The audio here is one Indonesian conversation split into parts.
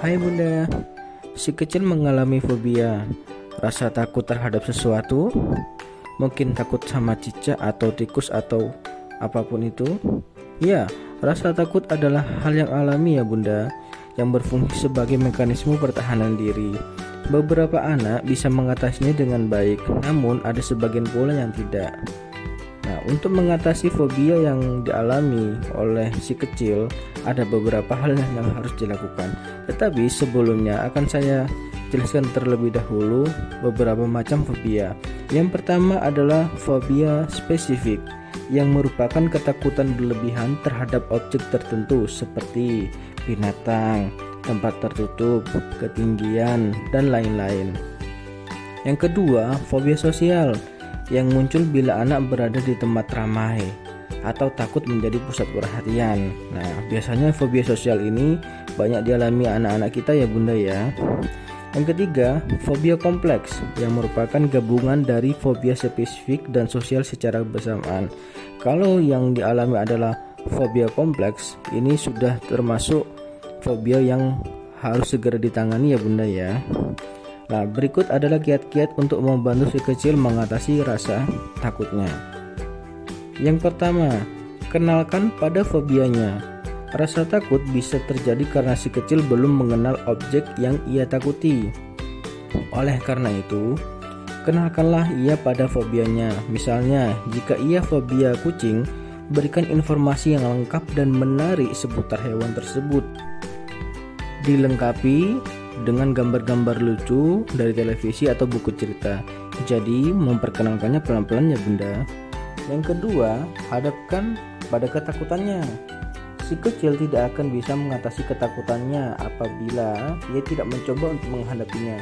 Hai Bunda, si kecil mengalami fobia, rasa takut terhadap sesuatu, mungkin takut sama cicak atau tikus atau apapun itu. Ya, rasa takut adalah hal yang alami ya Bunda, yang berfungsi sebagai mekanisme pertahanan diri. Beberapa anak bisa mengatasinya dengan baik, namun ada sebagian pula yang tidak. Nah, untuk mengatasi fobia yang dialami oleh si kecil, ada beberapa hal yang harus dilakukan. Tetapi sebelumnya akan saya jelaskan terlebih dahulu beberapa macam fobia. Yang pertama adalah fobia spesifik, yang merupakan ketakutan berlebihan terhadap objek tertentu seperti binatang, tempat tertutup, ketinggian, dan lain-lain. Yang kedua, fobia sosial, yang muncul bila anak berada di tempat ramai atau takut menjadi pusat perhatian. Nah, biasanya fobia sosial ini banyak dialami anak-anak kita ya Bunda ya. Yang ketiga, fobia kompleks, yang merupakan gabungan dari fobia spesifik dan sosial secara bersamaan. Kalau yang dialami adalah fobia kompleks, ini sudah termasuk fobia yang harus segera ditangani ya Bunda ya. Nah, berikut adalah kiat-kiat untuk membantu si kecil mengatasi rasa takutnya. Yang pertama, kenalkan pada fobianya. Rasa takut bisa terjadi karena si kecil belum mengenal objek yang ia takuti. Oleh karena itu, kenalkanlah ia pada fobianya. Misalnya, jika ia fobia kucing, berikan informasi yang lengkap dan menarik seputar hewan tersebut. Dilengkapi dengan gambar-gambar lucu dari televisi atau buku cerita. Jadi memperkenalkannya pelan-pelan ya Bunda. Yang kedua, hadapkan pada ketakutannya. Si kecil tidak akan bisa mengatasi ketakutannya apabila ia tidak mencoba untuk menghadapinya.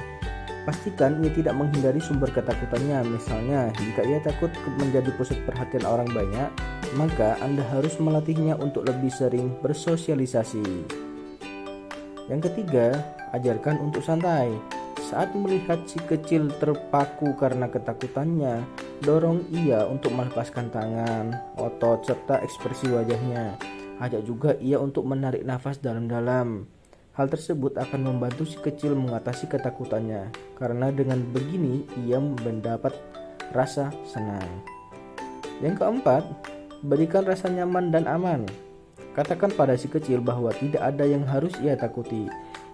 Pastikan ia tidak menghindari sumber ketakutannya. Misalnya, jika ia takut menjadi pusat perhatian orang banyak, maka Anda harus melatihnya untuk lebih sering bersosialisasi. Yang ketiga, ajarkan untuk santai. Saat melihat si kecil terpaku karena ketakutannya, dorong ia untuk melepaskan tangan, otot, serta ekspresi wajahnya. Ajak juga ia untuk menarik nafas dalam-dalam. Hal tersebut akan membantu si kecil mengatasi ketakutannya, karena dengan begini ia mendapat rasa senang. Yang keempat, berikan rasa nyaman dan aman. Katakan pada si kecil bahwa tidak ada yang harus ia takuti.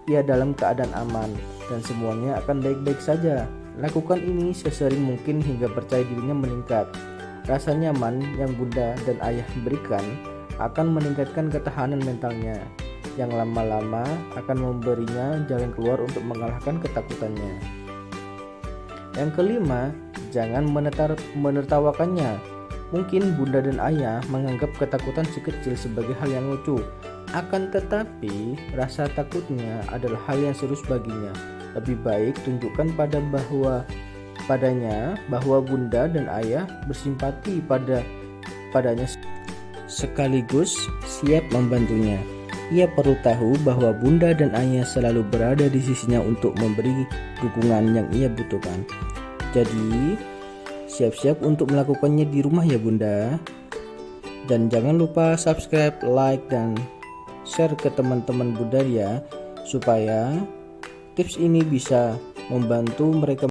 Ia dalam keadaan aman dan semuanya akan baik-baik saja. Lakukan ini sesering mungkin hingga percaya dirinya meningkat. Rasa nyaman yang Bunda dan Ayah berikan akan meningkatkan ketahanan mentalnya, yang lama-lama akan memberinya jalan keluar untuk mengalahkan ketakutannya. Yang kelima, jangan menertawakannya. Mungkin Bunda dan Ayah menganggap ketakutan si kecil sebagai hal yang lucu. Akan tetapi, rasa takutnya adalah hal yang serius baginya. Lebih baik tunjukkan padanya bahwa Bunda dan Ayah bersimpati padanya sekaligus siap membantunya. Ia perlu tahu bahwa Bunda dan Ayah selalu berada di sisinya untuk memberi dukungan yang ia butuhkan. Jadi, siap-siap untuk melakukannya di rumah ya Bunda. Dan jangan lupa subscribe, like, dan share ke teman-teman Bunda ya, supaya tips ini bisa membantu mereka